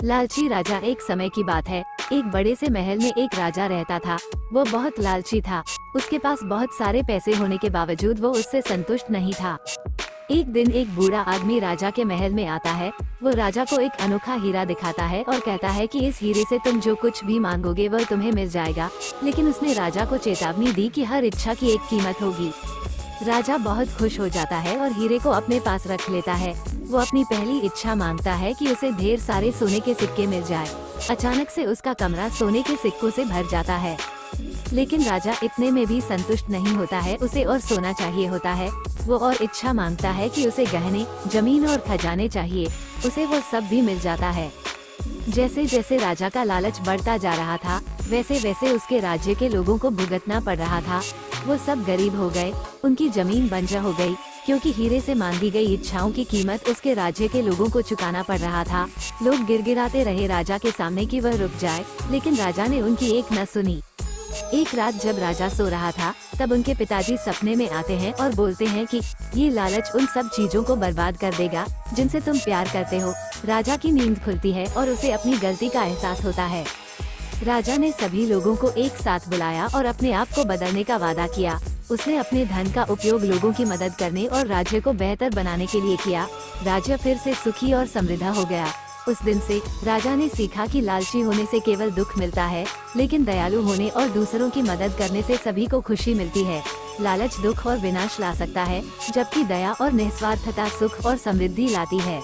लालची राजा। एक समय की बात है, एक बड़े से महल में एक राजा रहता था। वो बहुत लालची था। उसके पास बहुत सारे पैसे होने के बावजूद वो उससे संतुष्ट नहीं था। एक दिन एक बूढ़ा आदमी राजा के महल में आता है। वो राजा को एक अनोखा हीरा दिखाता है और कहता है कि इस हीरे से तुम जो कुछ भी मांगोगे वह तुम्हें मिल जाएगा। लेकिन उसने राजा को चेतावनी दी कि हर इच्छा की एक कीमत होगी। राजा बहुत खुश हो जाता है और हीरे को अपने पास रख लेता है। वो अपनी पहली इच्छा मांगता है कि उसे ढेर सारे सोने के सिक्के मिल जाए। अचानक से उसका कमरा सोने के सिक्कों से भर जाता है। लेकिन राजा इतने में भी संतुष्ट नहीं होता है, उसे और सोना चाहिए होता है। वो और इच्छा मांगता है कि उसे गहने, जमीन और खजाने चाहिए। उसे वो सब भी मिल जाता है। जैसे जैसे राजा का लालच बढ़ता जा रहा था, वैसे वैसे उसके राज्य के लोगों को भुगतना पड़ रहा था। वो सब गरीब हो गए, उनकी जमीन बंजर हो गई, क्योंकि हीरे से मांगी गई इच्छाओं की कीमत उसके राज्य के लोगों को चुकाना पड़ रहा था। लोग गिड़गिड़ाते रहे राजा के सामने कि वह रुक जाए, लेकिन राजा ने उनकी एक न सुनी। एक रात जब राजा सो रहा था, तब उनके पिताजी सपने में आते हैं और बोलते हैं कि ये लालच उन सब चीजों को बर्बाद कर देगा जिनसे तुम प्यार करते हो। राजा की नींद खुलती है और उसे अपनी गलती का एहसास होता है। राजा ने सभी लोगों को एक साथ बुलाया और अपने आप को बदलने का वादा किया। उसने अपने धन का उपयोग लोगों की मदद करने और राज्य को बेहतर बनाने के लिए किया। राज्य फिर से सुखी और समृद्ध हो गया। उस दिन से राजा ने सीखा कि लालची होने से केवल दुख मिलता है, लेकिन दयालु होने और दूसरों की मदद करने से सभी को खुशी मिलती है। लालच दुख और विनाश ला सकता है, जबकि दया और निस्वार्थता सुख और समृद्धि लाती है।